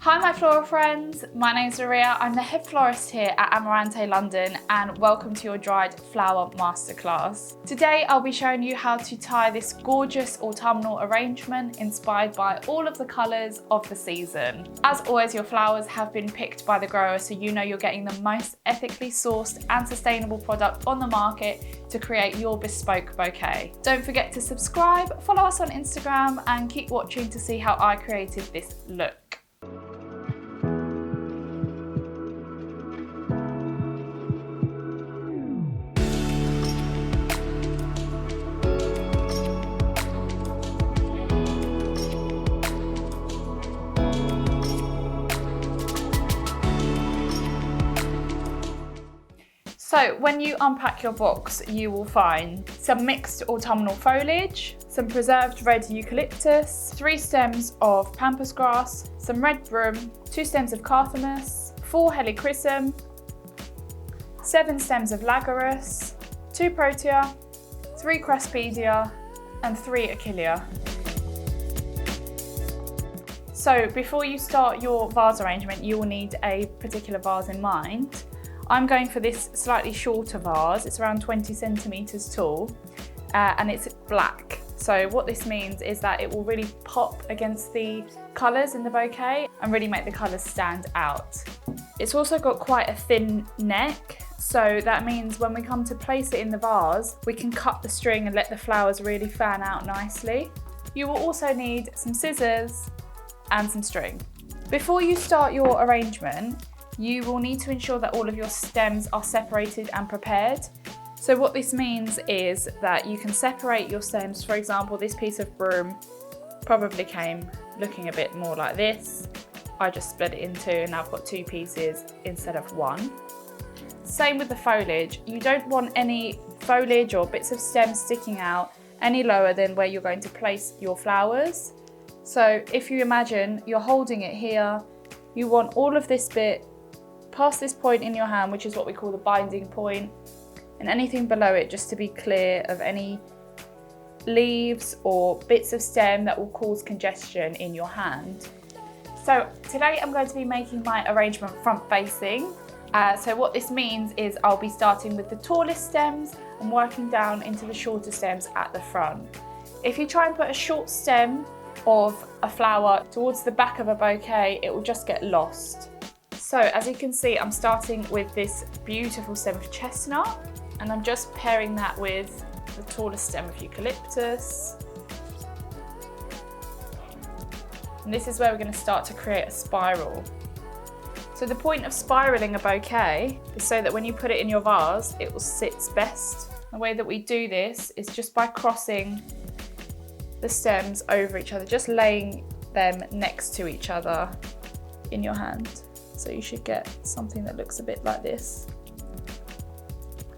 Hi my floral friends, my name's Maria, I'm the head florist here at Amaranté London and welcome to your dried flower masterclass. Today I'll be showing you how to tie this gorgeous autumnal arrangement inspired by all of the colours of the season. As always, your flowers have been picked by the grower so you know you're getting the most ethically sourced and sustainable product on the market to create your bespoke bouquet. Don't forget to subscribe, follow us on Instagram and keep watching to see how I created this look. So when you unpack your box, you will find some mixed autumnal foliage, some preserved red eucalyptus, 3 stems of pampas grass, some red broom, 2 stems of Carthamus, 4 helichrysum, 7 stems of lagarus, 2 protea, 3 craspedia, and 3 Achillea. So before you start your vase arrangement, you will need a particular vase in mind. I'm going for this slightly shorter vase. It's around 20 centimeters tall and it's black. So what this means is that it will really pop against the colours in the bouquet and really make the colours stand out. It's also got quite a thin neck, so that means when we come to place it in the vase, we can cut the string and let the flowers really fan out nicely. You will also need some scissors and some string. Before you start your arrangement, you will need to ensure that all of your stems are separated and prepared. So what this means is that you can separate your stems. For example, this piece of broom probably came looking a bit more like this. I just split it in 2 and now I've got 2 pieces instead of 1. Same with the foliage. You don't want any foliage or bits of stem sticking out any lower than where you're going to place your flowers. So if you imagine you're holding it here, you want all of this bit past this point in your hand, which is what we call the binding point, and anything below it just to be clear of any leaves or bits of stem that will cause congestion in your hand. So today I'm going to be making my arrangement front facing. So what this means is I'll be starting with the tallest stems and working down into the shorter stems at the front. If you try and put a short stem of a flower towards the back of a bouquet, it will just get lost. So as you can see, I'm starting with this beautiful stem of chestnut and I'm just pairing that with the tallest stem of eucalyptus. And this is where we're going to start to create a spiral. So the point of spiraling a bouquet is so that when you put it in your vase, it will sit best. The way that we do this is just by crossing the stems over each other, just laying them next to each other in your hand. So you should get something that looks a bit like this.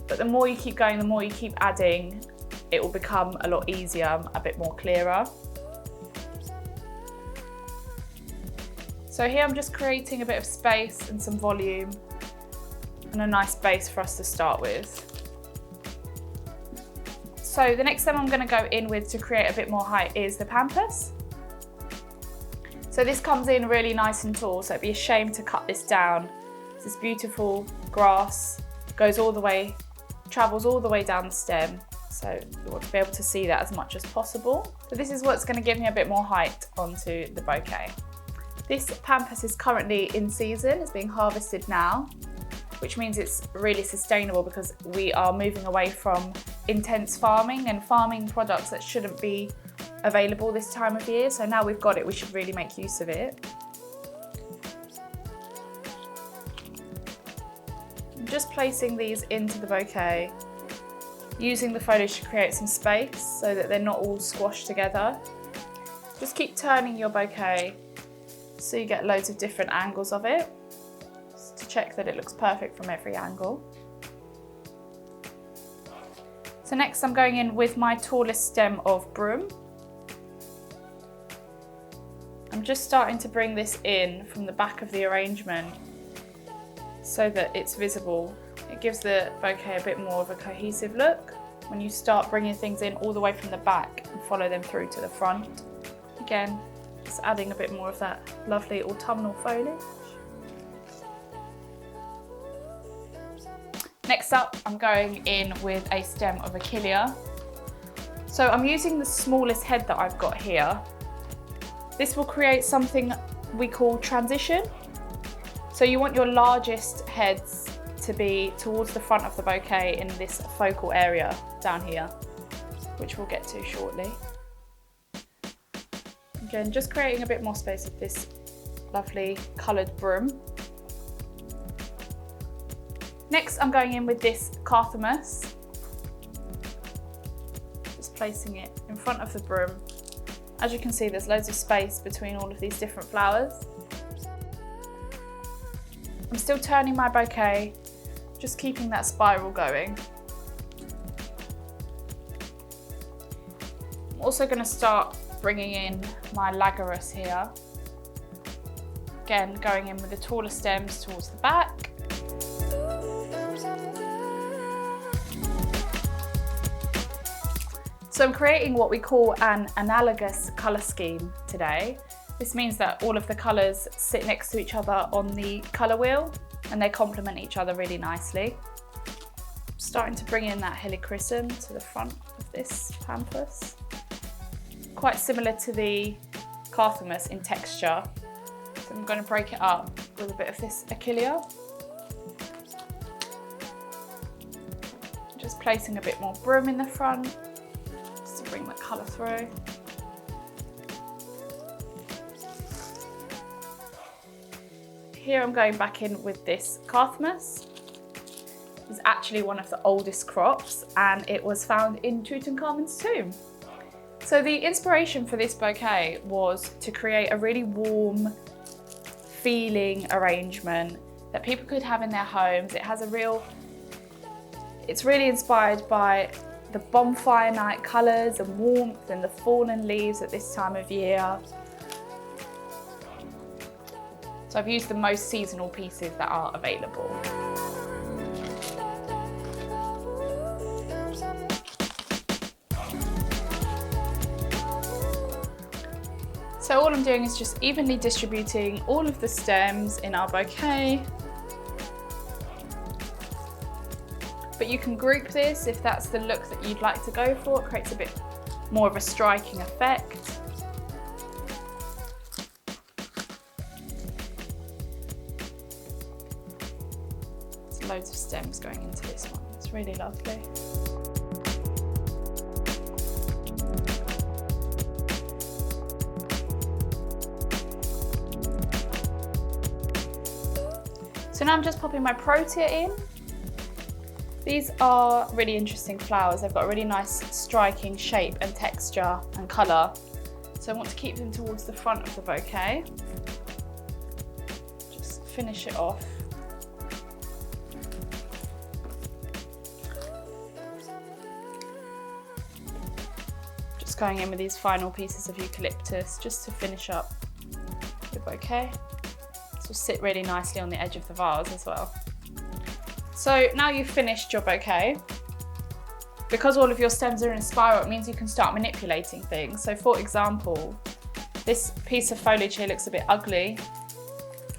But the more you keep going, the more you keep adding, it will become a lot easier, a bit more clearer. So here I'm just creating a bit of space and some volume and a nice base for us to start with. So the next stem I'm going to go in with to create a bit more height is the pampas. So this comes in really nice and tall, so it'd be a shame to cut this down. This beautiful grass goes all the way, travels all the way down the stem. So you want to be able to see that as much as possible. So this is what's going to give me a bit more height onto the bouquet. This pampas is currently in season, it's being harvested now, which means it's really sustainable because we are moving away from intense farming and farming products that shouldn't be available this time of year. So now we've got it, we should really make use of it. I'm just placing these into the bouquet, using the foliage to create some space so that they're not all squashed together. Just keep turning your bouquet so you get loads of different angles of it, just to check that it looks perfect from every angle. So next I'm going in with my tallest stem of broom. I'm just starting to bring this in from the back of the arrangement so that it's visible. It gives the bouquet a bit more of a cohesive look when you start bringing things in all the way from the back and follow them through to the front. Again, just adding a bit more of that lovely autumnal foliage. Next up, I'm going in with a stem of Achillea. So I'm using the smallest head that I've got here. This will create something we call transition. So you want your largest heads to be towards the front of the bouquet in this focal area down here, which we'll get to shortly. Again, just creating a bit more space with this lovely coloured broom. Next, I'm going in with this Carthamus. Just placing it in front of the broom. As you can see, there's loads of space between all of these different flowers. I'm still turning my bouquet, just keeping that spiral going. I'm also going to start bringing in my Lagarus here. Again, going in with the taller stems towards the back. So I'm creating what we call an analogous colour scheme today. This means that all of the colours sit next to each other on the colour wheel and they complement each other really nicely. I'm starting to bring in that helichrysum to the front of this pampas. Quite similar to the Carthamus in texture. So I'm going to break it up with a bit of this Achillea. Just placing a bit more broom in the front, just to bring the colour through. Here I'm going back in with this Carthamus. It's actually one of the oldest crops and it was found in Tutankhamun's tomb. So the inspiration for this bouquet was to create a really warm feeling arrangement that people could have in their homes. It's really inspired by the bonfire night colours and warmth and the fallen leaves at this time of year. So I've used the most seasonal pieces that are available. So all I'm doing is just evenly distributing all of the stems in our bouquet. But you can group this if that's the look that you'd like to go for. It creates a bit more of a striking effect. There's loads of stems going into this one. It's really lovely. So now I'm just popping my protea in. These are really interesting flowers. They've got a really nice striking shape and texture and colour. So I want to keep them towards the front of the bouquet. Just finish it off. Just going in with these final pieces of eucalyptus just to finish up the bouquet. This will sit really nicely on the edge of the vase as well. So now you've finished your bouquet. Because all of your stems are in a spiral, it means you can start manipulating things. So for example, this piece of foliage here looks a bit ugly.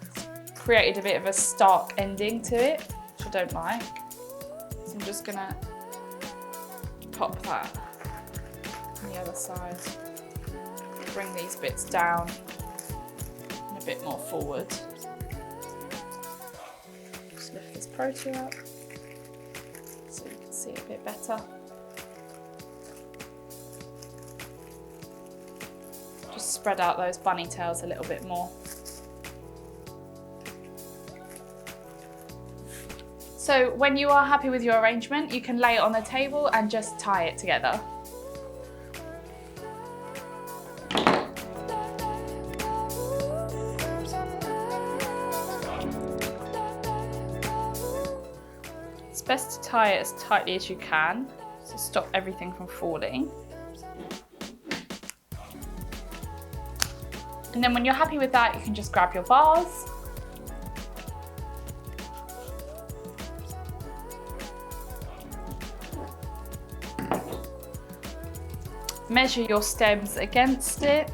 It's created a bit of a stark ending to it, which I don't like. So I'm just gonna pop that on the other side. Bring these bits down and a bit more forward. Lift this protea up so you can see it a bit better. Just spread out those bunny tails a little bit more. So when you are happy with your arrangement, you can lay it on the table and just tie it together. It's best to tie it as tightly as you can to stop everything from falling. And then when you're happy with that, you can just grab your vase. Measure your stems against it.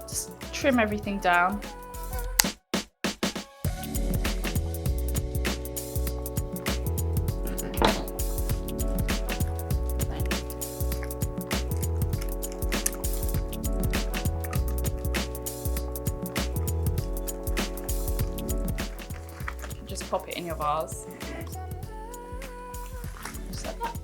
Just trim everything down. Just pop it in your vase. Just like that.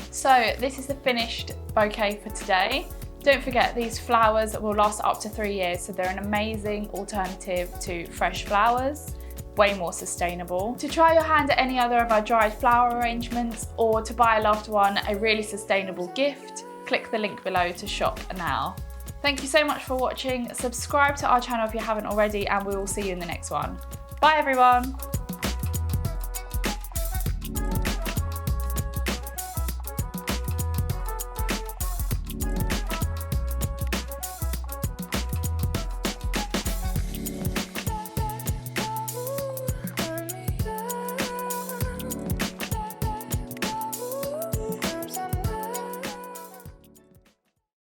So this is the finished bouquet for today. Don't forget, these flowers will last up to 3 years, so they're an amazing alternative to fresh flowers, way more sustainable. To try your hand at any other of our dried flower arrangements, or to buy a loved one a really sustainable gift, click the link below to shop now. Thank you so much for watching. Subscribe to our channel if you haven't already, and we will see you in the next one. Bye everyone.